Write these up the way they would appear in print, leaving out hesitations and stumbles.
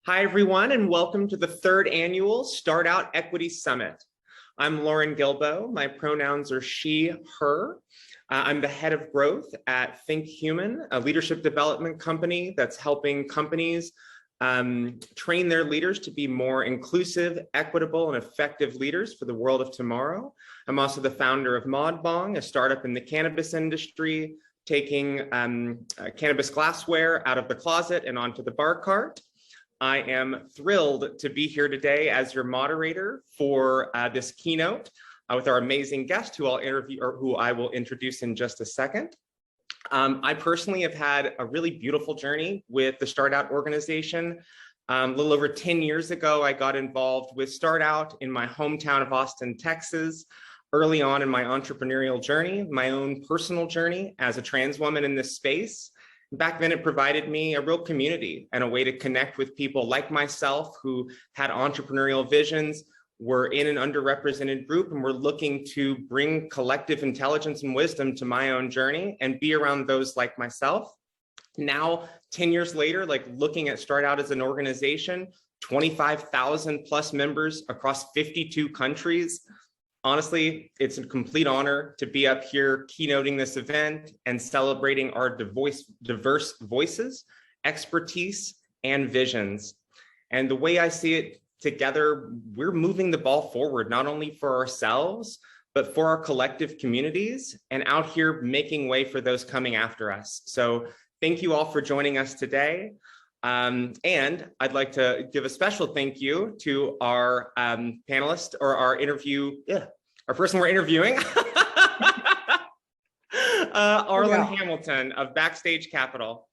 Hi, everyone, and welcome to the third annual Start Out Equity Summit. I'm Lauren Guilbeaux. My pronouns are she, her. I'm the head of growth at Think Human, a leadership development company that's helping companies train their leaders to be more inclusive, equitable, and effective leaders for the world of tomorrow. I'm also the founder of Mod Bong, a startup in the cannabis industry, taking cannabis glassware out of the closet and onto the bar cart. I am thrilled to be here today as your moderator for this keynote with our amazing guest who I will introduce in just a second. I personally have had a really beautiful journey with the Start Out organization. A little over 10 years ago, I got involved with Start Out in my hometown of Austin, Texas. Early on in my entrepreneurial journey, my own personal journey as a trans woman in this space. Back then, it provided me a real community and a way to connect with people like myself who had entrepreneurial visions, were in an underrepresented group, and were looking to bring collective intelligence and wisdom to my own journey and be around those like myself. Now, 10 years later, looking at Start Out as an organization, 25,000 plus members across 52 countries. Honestly, it's a complete honor to be up here keynoting this event and celebrating our diverse voices, expertise, and visions. And the way I see it, together, we're moving the ball forward, not only for ourselves, but for our collective communities and out here making way for those coming after us. So thank you all for joining us today. And I'd like to give a special thank you to our panelist or our person we're interviewing, Arlen Hamilton of Backstage Capital.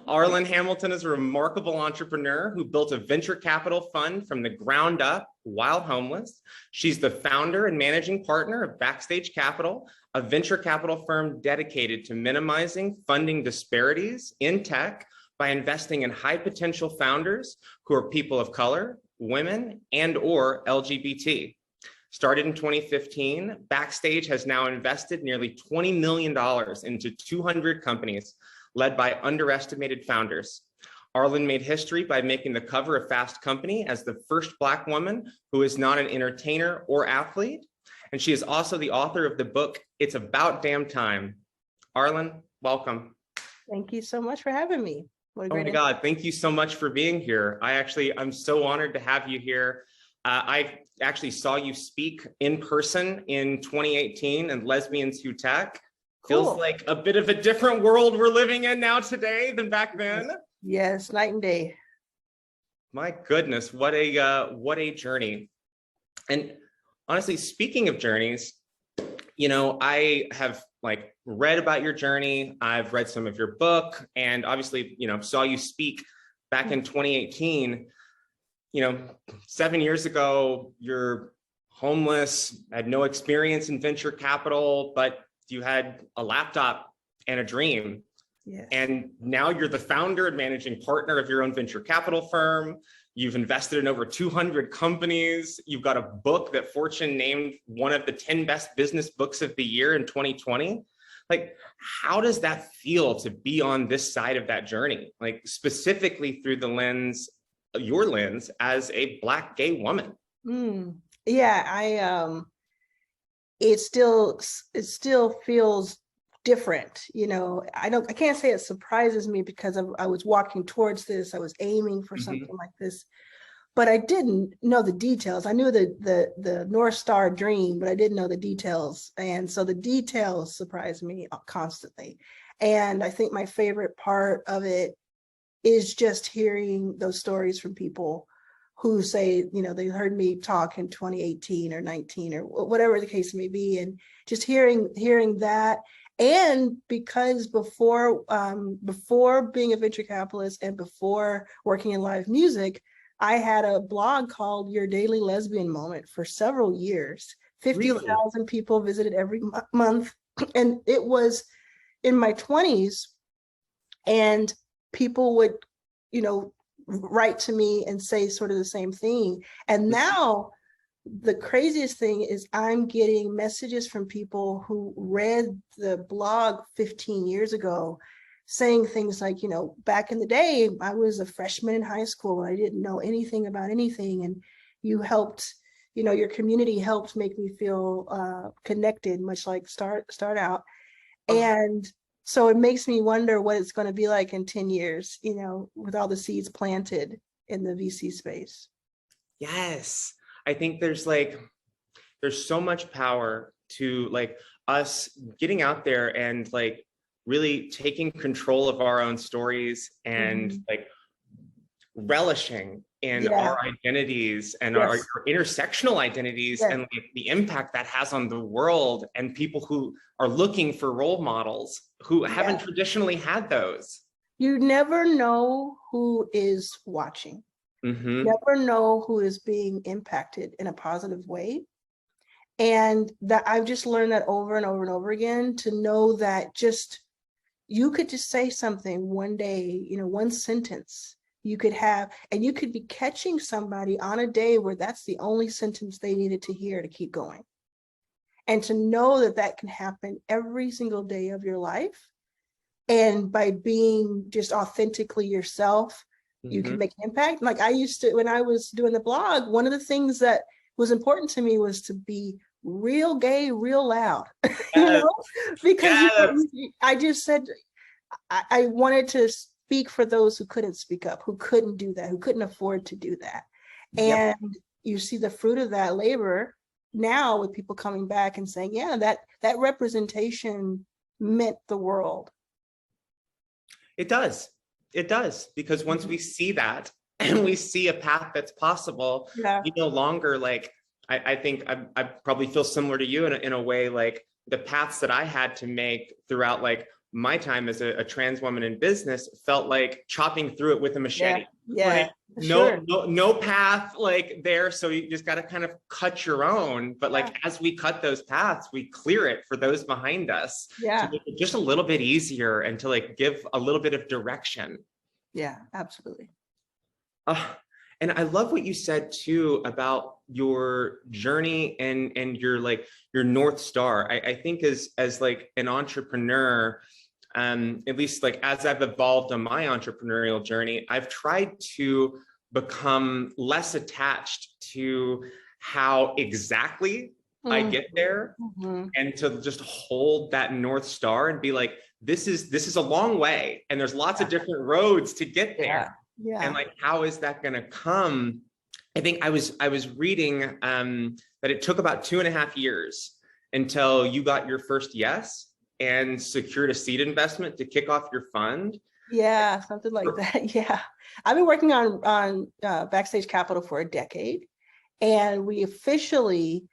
Arlen Hamilton is a remarkable entrepreneur who built a venture capital fund from the ground up while homeless. She's the founder and managing partner of Backstage Capital, a venture capital firm dedicated to minimizing funding disparities in tech by investing in high potential founders who are people of color, women, and/or LGBT. Started in 2015, Backstage has now invested nearly $20 million into 200 companies led by underestimated founders. Arlen made history by making the cover of Fast Company as the first Black woman who is not an entertainer or athlete. And she is also the author of the book, It's About Damn Time. Arlen, welcome. Thank you so much for having me. Oh my God, thank you so much for being here. I'm so honored to have you here. I actually saw you speak in person in 2018 in Lesbians Who Tech. Cool. Feels like a bit of a different world we're living in now today than back then. Yes, night and day. My goodness, what a journey. And honestly, speaking of journeys, I have read about your journey. I've read some of your book and obviously, saw you speak back in 2018. 7 years ago, you're homeless, had no experience in venture capital, but you had a laptop and a dream. Yes. And now you're the founder and managing partner of your own venture capital firm. You've invested in over 200 companies. You've got a book that Fortune named one of the 10 best business books of the year in 2020. How does that feel to be on this side of that journey? Specifically through your lens as a Black gay woman. Yeah, it still feels different. I can't say it surprises me because I was walking towards this. I was aiming for something like this, but I didn't know the details. I knew the North Star dream, but I didn't know the details. And so the details surprised me constantly. And I think my favorite part of it is just hearing those stories from people who say, they heard me talk in 2018 or 19 or whatever the case may be. And just hearing that. And because before being a venture capitalist and before working in live music, I had a blog called Your Daily Lesbian Moment for several years. 50,000 people visited every month. And it was in my 20s. And people would, write to me and say sort of the same thing. And now the craziest thing is I'm getting messages from people who read the blog 15 years ago saying things like, back in the day, I was a freshman in high school and I didn't know anything about anything. And you helped, your community helped make me feel connected, much like start out. And so it makes me wonder what it's going to be like in 10 years, with all the seeds planted in the VC space. Yes. I think there's so much power to like us getting out there and like really taking control of our own stories and like relishing in our identities and our intersectional identities and like the impact that has on the world and people who are looking for role models who haven't traditionally had those. You never know who is watching. Never know who is being impacted in a positive way. And that I've just learned that over and over and over again, to know that you could just say something one day, one sentence you could have, and you could be catching somebody on a day where that's the only sentence they needed to hear to keep going. And to know that that can happen every single day of your life. And by being just authentically yourself, you can make an impact. Like I used to, when I was doing the blog, one of the things that was important to me was to be real gay, real loud, because I just said, I wanted to speak for those who couldn't speak up, who couldn't do that, who couldn't afford to do that. And you see the fruit of that labor now with people coming back and saying, that representation meant the world. It does. It does, because once we see that and we see a path that's possible, you no longer like, I think I probably feel similar to you in a way, like the paths that I had to make throughout like my time as a trans woman in business felt like chopping through it with a machete. Like, no path like there. So you just got to kind of cut your own. But like, as we cut those paths, we clear it for those behind us to make it just a little bit easier and to like give a little bit of direction. Yeah, absolutely. And I love what you said too about your journey and your like your North Star. I think as like an entrepreneur, at least like as I've evolved on my entrepreneurial journey, I've tried to become less attached to how exactly I get there, and to just hold that North Star and be like, this is a long way and there's lots of different roads to get there. And like, how is that going to come? I think I was reading that it took about 2.5 years until you got your first yes and secured a seed investment to kick off your fund. Yeah, something like that. Yeah, I've been working on Backstage Capital for a decade, and we officially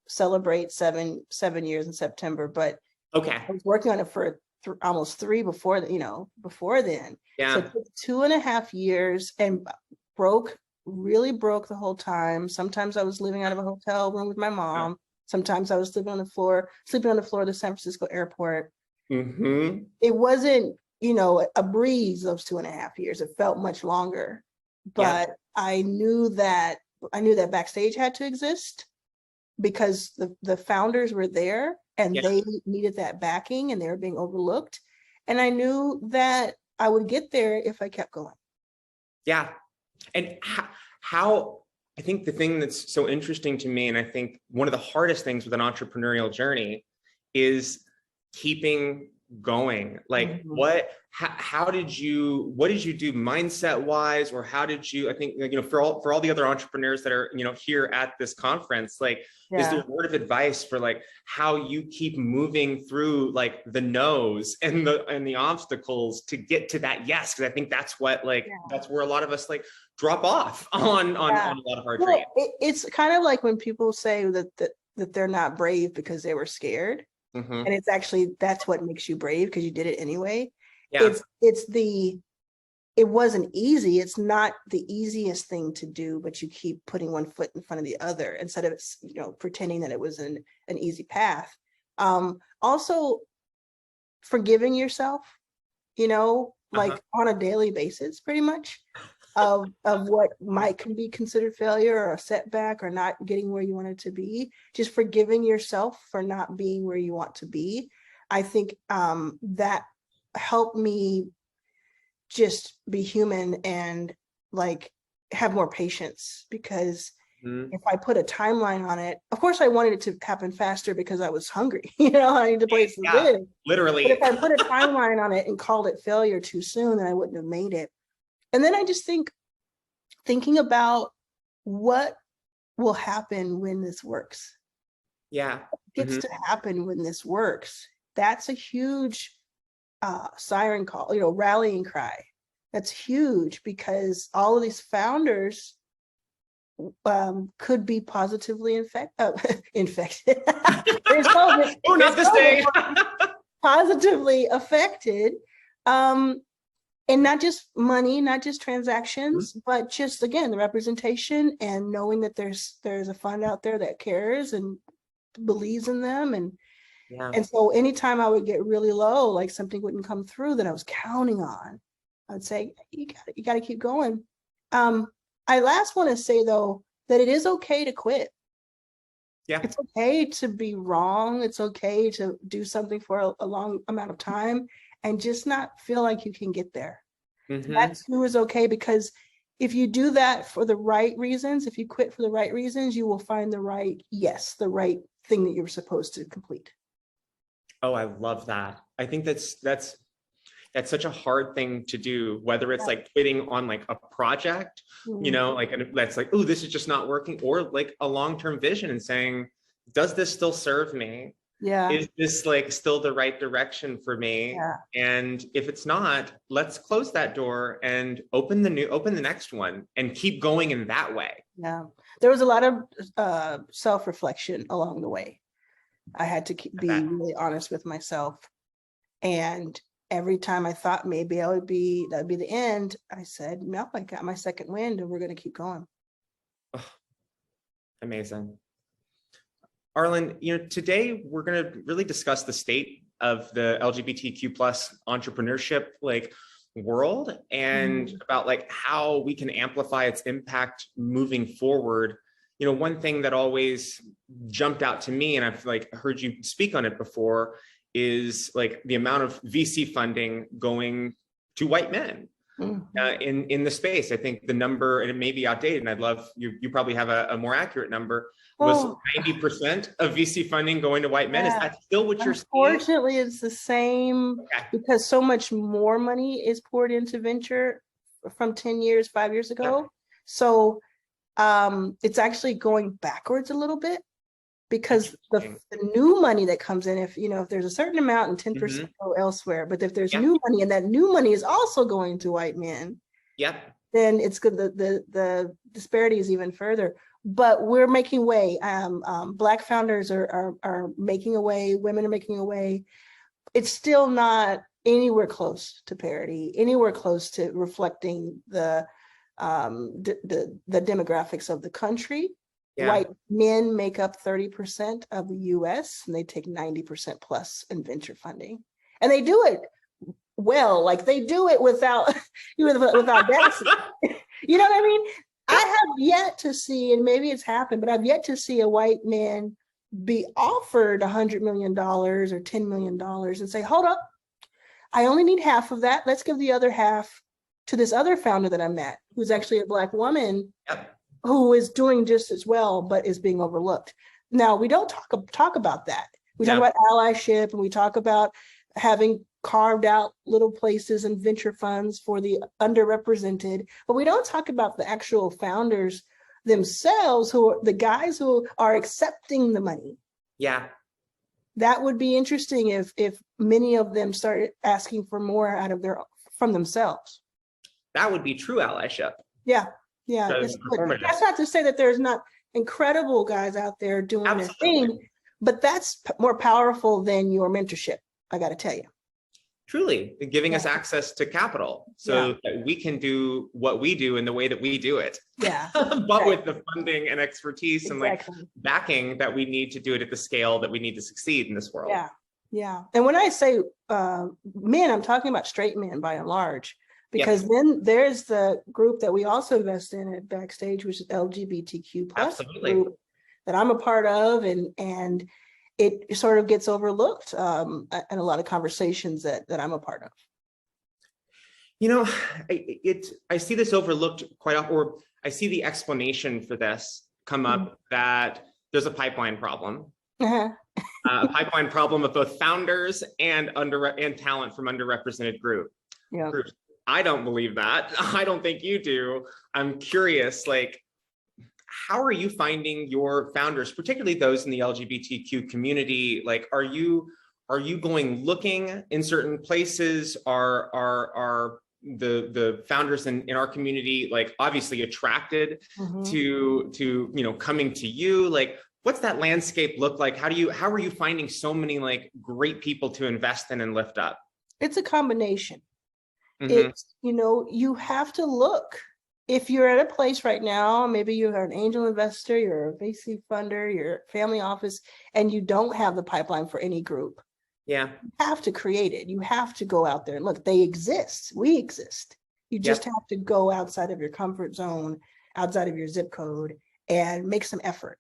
celebrate seven years in September. But I was working on it for almost 3 before then. So it took 2.5 years and really broke the whole time. Sometimes I was living out of a hotel room with my mom. Sometimes I was sleeping on the floor of the San Francisco airport. It wasn't, a breeze those 2.5 years. It felt much longer, but I knew that Backstage had to exist because the founders were there and they needed that backing and they were being overlooked. And I knew that I would get there if I kept going. Yeah. And how I think the thing that's so interesting to me, and I think one of the hardest things with an entrepreneurial journey, is keeping going. Like what did you do mindset wise, or how did you, I think, for all the other entrepreneurs that are, here at this conference, like, is there a word of advice for like how you keep moving through like the no's and the obstacles to get to that yes? Because I think that's what that's where a lot of us like drop off on a lot of our dreams. It's kind of like when people say that they're not brave because they were scared. And it's actually, that's what makes you brave, because you did it anyway. It wasn't easy. It's not the easiest thing to do, but you keep putting one foot in front of the other instead of, pretending that it was an easy path. Also forgiving yourself, like on a daily basis, pretty much, of what can be considered failure or a setback or not getting where you wanted to be. Just forgiving yourself for not being where you want to be. I think that helped me just be human and like have more patience, because if I put a timeline on it, of course I wanted it to happen faster because I was hungry, I need a place to live. Literally. But if I put a timeline on it and called it failure too soon, then I wouldn't have made it. And then I just thinking about what will happen when this works. Yeah. What gets to happen when this works. That's a huge siren call, rallying cry. That's huge, because all of these founders could be positively infected. There's COVID. Oh, not this day. Positively affected. And not just money, not just transactions, but just, again, the representation and knowing that there's a fund out there that cares and believes in them. And so anytime I would get really low, like something wouldn't come through that I was counting on, I'd say, you got to keep going. I last want to say, though, that it is okay to quit. Yeah. It's okay to be wrong. It's okay to do something for a long amount of time and just not feel like you can get there. That too is okay, because if you do that for the right reasons, if you quit for the right reasons, you will find the right thing that you're supposed to complete. Oh, I love that. I think that's such a hard thing to do, whether it's like quitting on like a project, like, and that's like, oh, this is just not working, or like a long-term vision and saying, does this still serve me? Yeah. Is this like still the right direction for me? Yeah. And if it's not, let's close that door and open the next one and keep going in that way. Yeah. There was a lot of self-reflection along the way. I had to be really honest with myself. And every time I thought maybe that'd be the end, I said, no, I got my second wind and we're going to keep going. Oh, amazing. Arlen, today we're going to really discuss the state of the LGBTQ plus entrepreneurship world, and about how we can amplify its impact moving forward. One thing that always jumped out to me, and I've heard you speak on it before, is the amount of VC funding going to white men in the space. I think the number, and it may be outdated, and I'd love, you probably have a more accurate number, was 90% of VC funding going to white men. Is that still what you're seeing? Unfortunately, it's the same, because so much more money is poured into venture from 5 years ago. So it's actually going backwards a little bit, because the new money that comes in, if there's a certain amount and 10% go elsewhere, but if there's new money and that new money is also going to white men, then it's good. The disparity is even further. But we're making way. Black founders are making a way. Women are making a way. It's still not anywhere close to parity, anywhere close to reflecting the demographics of the country. White men make up 30% of the US, and they take 90% plus in venture funding. And they do it well, they do it without deficit. You know what I mean? I have yet to see, and maybe it's happened, but I've yet to see a white man be offered $100 million or $10 million and say, hold up, I only need half of that. Let's give the other half to this other founder that I met, who's actually a Black woman, who is doing just as well, but is being overlooked. Now, we don't talk about that. We talk about allyship, and we talk about having carved out little places and venture funds for the underrepresented, but we don't talk about the actual founders themselves, who are the guys who are accepting the money. That would be interesting if many of them started asking for more from themselves. That would be true allyship. That's not to say that there's not incredible guys out there doing their thing, but that's more powerful than your mentorship, I got to tell you. Truly, giving us access to capital so that we can do what we do in the way that we do it. But with the funding and expertise and backing that we need to do it at the scale that we need to succeed in this world. And when I say men, I'm talking about straight men by and large. Because then there's the group that we also invest in at Backstage, which is LGBTQ plus group that I'm a part of, and it sort of gets overlooked in a lot of conversations that I'm a part of. You know, I see this overlooked quite often, or I see the explanation for this come up that there's a pipeline problem. A pipeline problem of both founders and talent from underrepresented groups. I don't believe that. I don't think you do. I'm curious, like, how are you finding your founders, particularly those in the LGBTQ community? Like, are you going looking in certain places? Are the founders in our community, like, obviously attracted to coming to you? Like, what's that landscape look like? How are you finding so many like great people to invest in and lift up? It's a combination. It's, you have to look. If you're at a place right now, maybe you're an angel investor, you're a VC funder, you're a family office, and you don't have the pipeline for any group. You have to create it. You have to go out there and look. They exist. We exist. You just have to go outside of your comfort zone, outside of your zip code, and make some effort.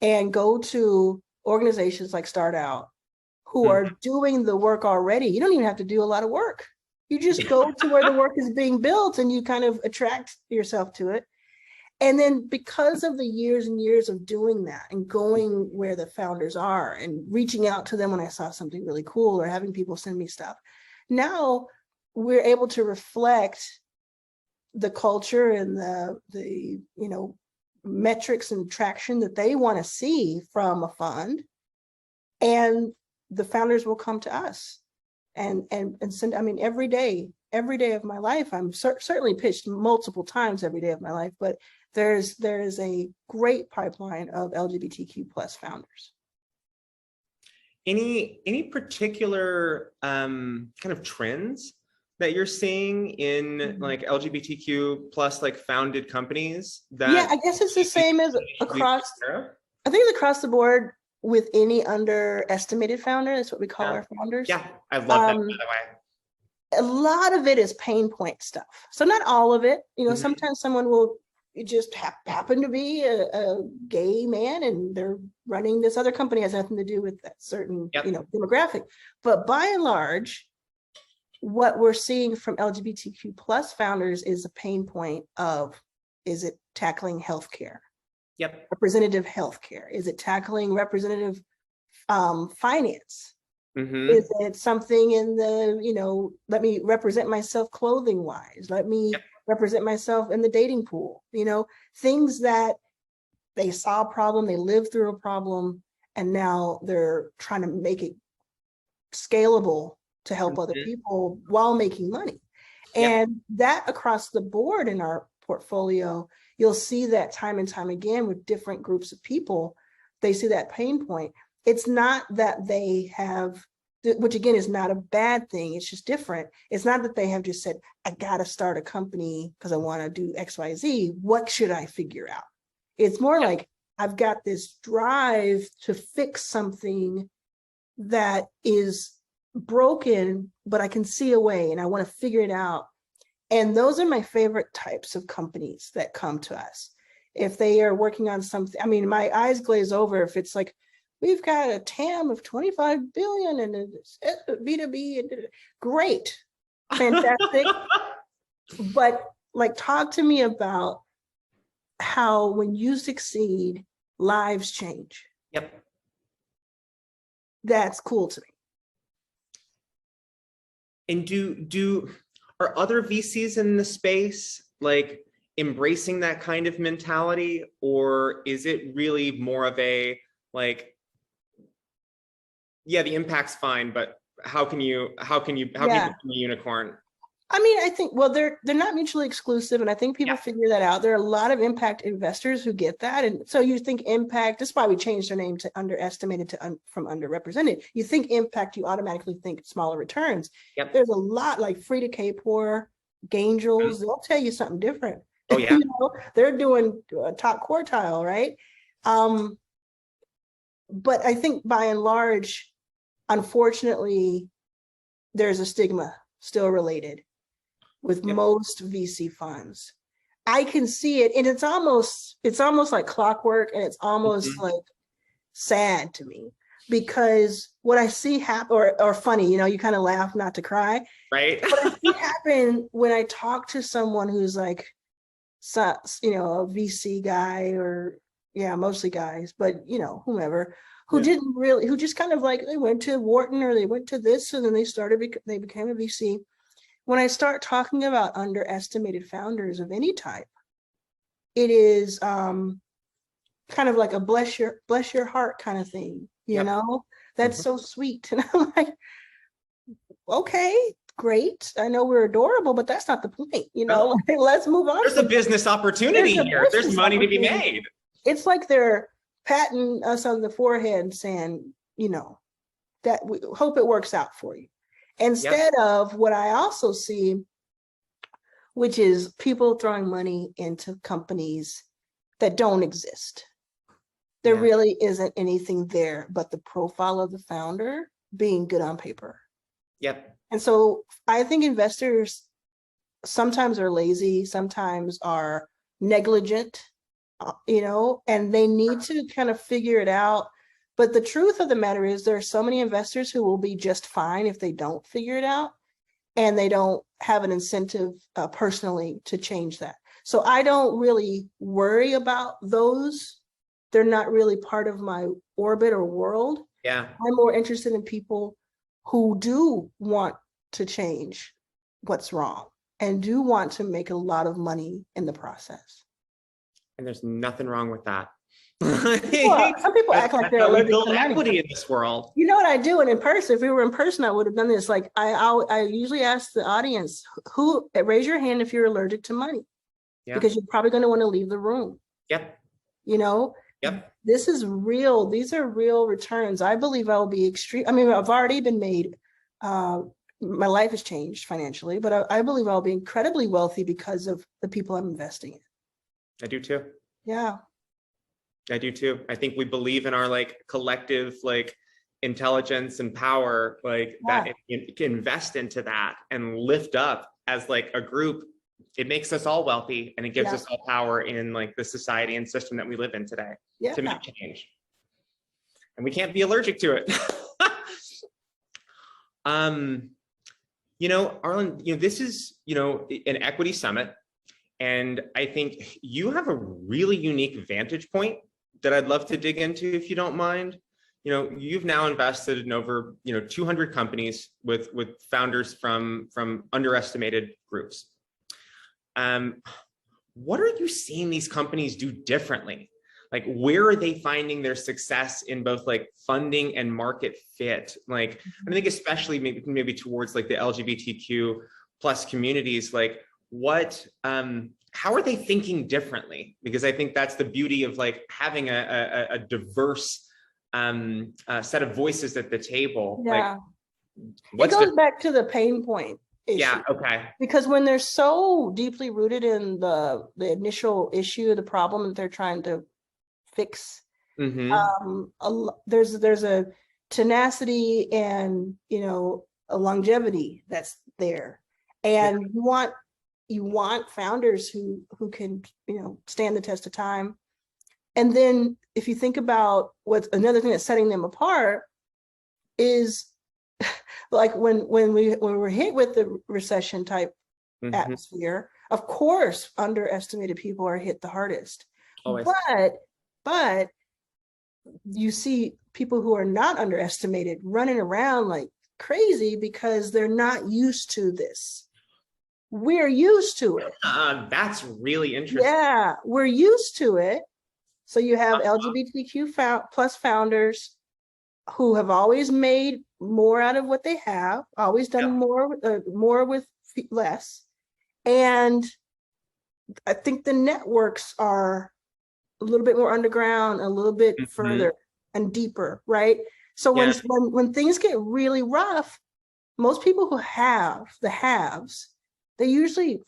And go to organizations like Start Out, who are doing the work already. You don't even have to do a lot of work. You just go to where the work is being built and you kind of attract yourself to it. And then because of the years and years of doing that and going where the founders are and reaching out to them when I saw something really cool or having people send me stuff, now we're able to reflect the culture and the metrics and traction that they want to see from a fund, and the founders will come to us and send. I mean, every day of my life, I'm certainly pitched multiple times every day of my life, but there's a great pipeline of LGBTQ plus founders. Any particular kind of trends that you're seeing in like LGBTQ plus like founded companies? I guess it's the same as across. I think it's across the board with any underestimated founder. That's what we call our founders. Yeah, I love that, by the way. A lot of it is pain point stuff. So not all of it. Sometimes someone will just happen to be a gay man and they're running this other company, has nothing to do with that certain demographic. But by and large, what we're seeing from LGBTQ plus founders is a pain point of, is it tackling healthcare? Representative healthcare? Is it tackling representative finance? Is it something in the, let me represent myself clothing wise? Let me represent myself in the dating pool? Things that they saw a problem, they lived through a problem, and now they're trying to make it scalable to help other people while making money. And that across the board in our portfolio, you'll see that time and time again with different groups of people. They see that pain point. It's not that they have, which again is not a bad thing, it's just different. It's not that they have just said, I gotta start a company because I want to do XYZ. What should I figure out? It's more like, I've got this drive to fix something that is broken, but I can see a way and I want to figure it out. And those are my favorite types of companies that come to us. If they are working on something, I mean, my eyes glaze over if it's like, we've got a TAM of 25 billion and it's B2B, great, fantastic. But like, talk to me about how when you succeed, lives change. That's cool to me. And are other VCs in the space like embracing that kind of mentality, or is it really more of a like, the impact's fine, but how can you become a unicorn? I mean, I think, well, they're not mutually exclusive, and I think people figure that out. There are a lot of impact investors who get that, and so you think impact. That's why we changed their name to underestimated from underrepresented. You think impact, you automatically think smaller returns. There's a lot like Free to K Poor, Gangels. They'll tell you something different. They're doing top quartile, right? But I think by and large, unfortunately, there's a stigma still related with most VC funds. I can see it, and it's almost like clockwork, and it's almost like sad to me because what I see happen, or funny, you kind of laugh not to cry. Right. What I see happen when I talk to someone who's like, a VC guy, or mostly guys, but whomever, who didn't really, who just kind of like, they went to Wharton or they went to this and then they became a VC. When I start talking about underestimated founders of any type, it is kind of like a bless your heart kind of thing, that's so sweet. And I'm like, okay, great. I know we're adorable, but that's not the point, let's move on. There's a business opportunity here. There's money to be made. It's like they're patting us on the forehead and saying, that we hope it works out for you. Instead of what I also see, which is people throwing money into companies that don't exist. There really isn't anything there but the profile of the founder being good on paper. Yep. And so I think investors sometimes are lazy, sometimes are negligent, and they need to kind of figure it out. But the truth of the matter is there are so many investors who will be just fine if they don't figure it out, and they don't have an incentive personally to change that. So I don't really worry about those. They're not really part of my orbit or world. Yeah. I'm more interested in people who do want to change what's wrong and do want to make a lot of money in the process. And there's nothing wrong with that. Well, some people act like they're allergic to money. Equity in this world. You know what I do? And in person, if we were in person, I would have done this. Like I usually ask the audience, raise your hand if you're allergic to money, because you're probably going to want to leave the room. Yep. Yep. This is real. These are real returns. I believe I will be I've already been made. My life has changed financially, but I believe I'll be incredibly wealthy because of the people I'm investing in. I do too. Yeah. I do too. I think we believe in our collective intelligence and power, that you can invest into that and lift up as a group. It makes us all wealthy, and it gives us all power in the society and system that we live in today to make change. And we can't be allergic to it. Arlen, this is, an equity summit. And I think you have a really unique vantage point that I'd love to dig into, if you don't mind. You've now invested in over, 200 companies with founders from underestimated groups. What are you seeing these companies do differently? Where are they finding their success in both funding and market fit? I think especially maybe towards the LGBTQ plus communities, how are they thinking differently? Because I think that's the beauty of having a diverse set of voices at the table. Yeah. It goes back to the pain point issue. Yeah. Okay. Because when they're so deeply rooted in the initial issue, the problem that they're trying to fix, there's a tenacity and a longevity that's there, and you want founders who can stand the test of time. And then if you think about what's another thing that's setting them apart is when we're hit with the recession type atmosphere, of course underestimated people are hit the hardest. Always. But you see people who are not underestimated running around like crazy because they're not used to this. We're used to it. That's really interesting. Yeah, we're used to it. So you have LGBTQ plus founders who have always made more out of what they have, always done more with less. And I think the networks are a little bit more underground, a little bit further and deeper, right? So when things get really rough, most people who have the haves, they usually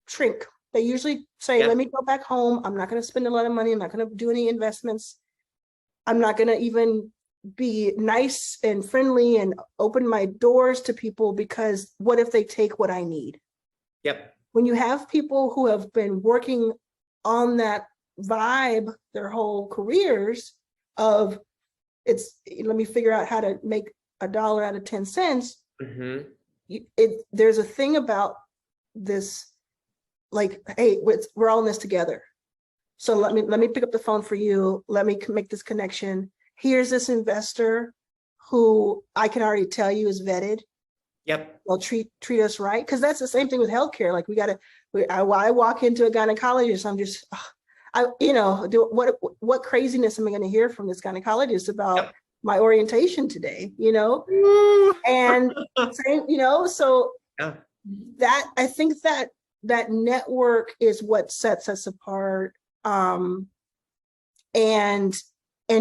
shrink. They usually say, let me go back home. I'm not going to spend a lot of money. I'm not going to do any investments. I'm not going to even be nice and friendly and open my doors to people, because what if they take what I need? Yep. When you have people who have been working on that vibe their whole careers of let me figure out how to make $1 out of 10 cents. Mm-hmm. There's a thing about this, like, hey, we're all in this together. So let me pick up the phone for you. Let me make this connection. Here's this investor who I can already tell you is vetted. Yep. Well, treat us right. Because that's the same thing with healthcare. Like I walk into a gynecologist, I'm just, what craziness am I going to hear from this gynecologist about my orientation today, and so that, I think that network is what sets us apart. And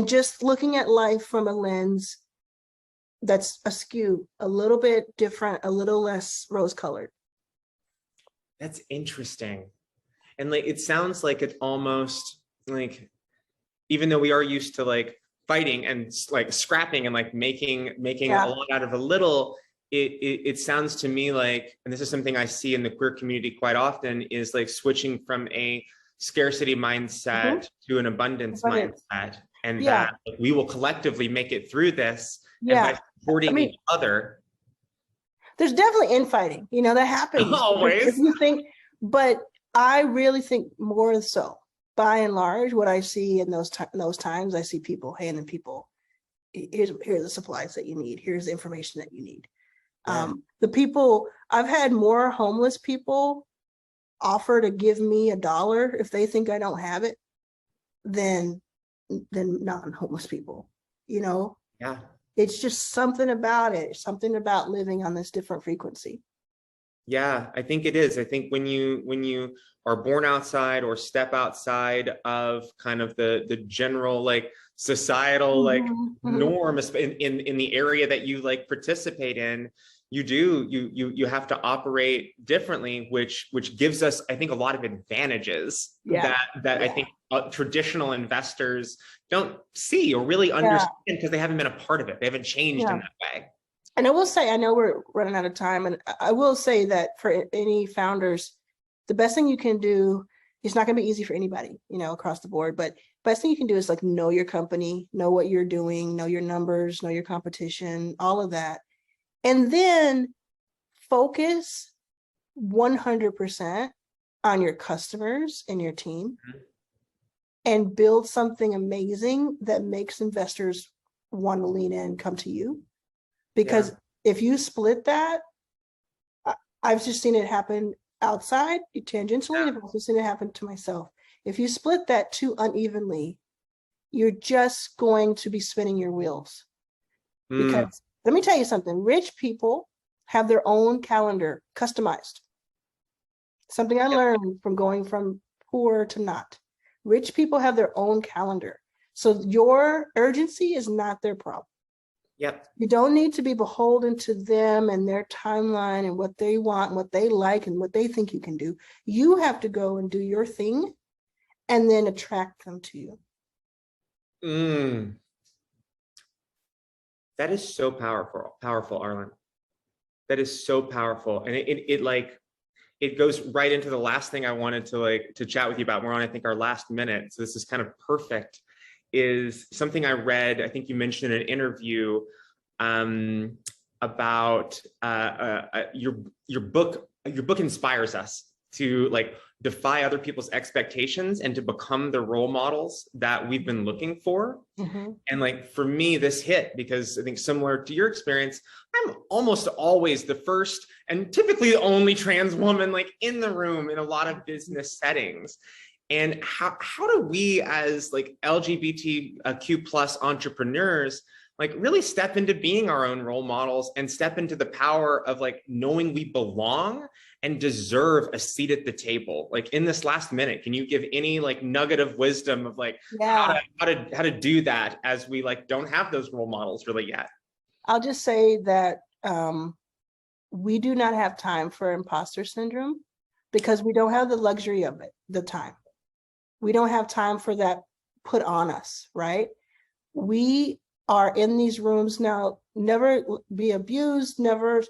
just looking at life from a lens that's askew, a little bit different, a little less rose-colored. That's interesting. And like, it sounds like it's almost like, even though we are used to like fighting and like scrapping and like making a lot out of a little, it sounds to me like, and this is something I see in the queer community quite often, is like switching from a scarcity mindset to an abundance mindset, and that like, we will collectively make it through this. And by supporting each other. There's definitely infighting, that happens. Always. If you think, but I really think more so, by and large, what I see in those times, I see people handing people, here are the supplies that you need. Here's the information that you need. The people, I've had more homeless people offer to give me $1 if they think I don't have it than non-homeless people, Yeah. It's just something about it, something about living on this different frequency. Yeah, I think it is. I think when you are born outside or step outside of kind of the general like societal like norm in the area that you like participate in, you have to operate differently, which gives us, I think, a lot of advantages that I think traditional investors don't see or really understand because they haven't been a part of it. They haven't changed in that way. And I will say, I know we're running out of time, and I will say that for any founders, the best thing you can do, it's not going to be easy for anybody, across the board, but best thing you can do is like know your company, know what you're doing, know your numbers, know your competition, all of that. And then focus 100% on your customers and your team and build something amazing that makes investors want to lean in, come to you. Because if you split that, I've just seen it happen outside tangentially, and I've also seen it happen to myself. If you split that too unevenly, you're just going to be spinning your wheels. Because let me tell you something, rich people have their own calendar customized. Something I learned from going from poor to not. Rich people have their own calendar. So your urgency is not their problem. Yep. You don't need to be beholden to them and their timeline and what they want, and what they like, and what they think you can do. You have to go and do your thing and then attract them to you. That is so powerful, Arlen. That is so powerful. And it goes right into the last thing I wanted to chat with you about. We're on, I think, our last minute. So this is kind of perfect. Is something I read, I think you mentioned in an interview about your book. Your book inspires us to like defy other people's expectations and to become the role models that we've been looking for. And like, for me, this hit because I think, similar to your experience, I'm almost always the first and typically the only trans woman like in the room in a lot of business settings. And how do we as like LGBTQ plus entrepreneurs like really step into being our own role models and step into the power of like knowing we belong and deserve a seat at the table? Like, in this last minute, can you give any like nugget of wisdom of like how to do that as we like don't have those role models really yet? I'll just say that we do not have time for imposter syndrome because we don't have the luxury of it, the time. We don't have time for that put on us, right? We are in these rooms now, never be abused, never,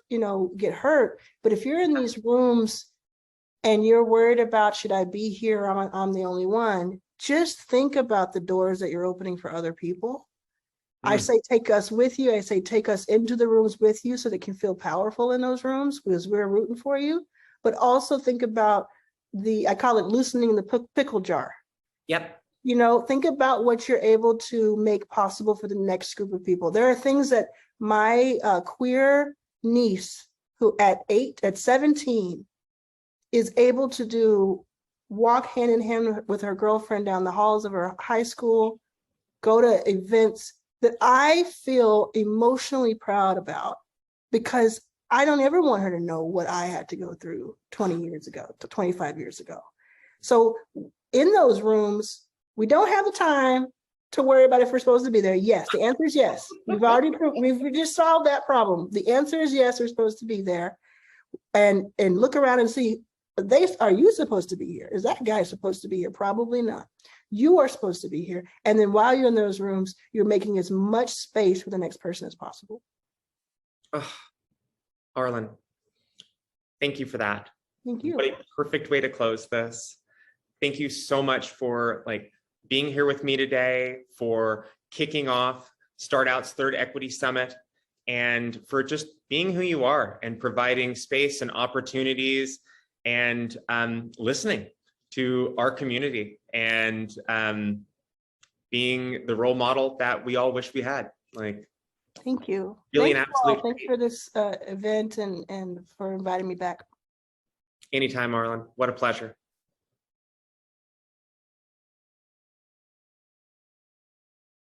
get hurt. But if you're in these rooms and you're worried about, should I be here? I'm the only one. Just think about the doors that you're opening for other people. I say take us with you. I say take us into the rooms with you so they can feel powerful in those rooms because we're rooting for you. But also think about I call it loosening the pickle jar. Yep. You know, think about what you're able to make possible for the next group of people. There are things that my queer niece, who at 17 is able to do, walk hand in hand with her girlfriend down the halls of her high school, go to events that I feel emotionally proud about, because I don't ever want her to know what I had to go through 20 years ago, to 25 years ago. So in those rooms, we don't have the time to worry about if we're supposed to be there. Yes, the answer is yes. We've just solved that problem. The answer is yes, we're supposed to be there. And look around and see, are you supposed to be here? Is that guy supposed to be here? Probably not. You are supposed to be here. And then while you're in those rooms, you're making as much space for the next person as possible. Oh, Arlen, thank you for that. Thank you. What a perfect way to close this. Thank you so much for being here with me today, for kicking off Start Out's third Equity Summit, and for just being who you are and providing space and opportunities and listening to our community and being the role model that we all wish we had. Thank you. Really Thanks an absolute Thanks for this event and for inviting me back. Anytime, Arlen. What a pleasure.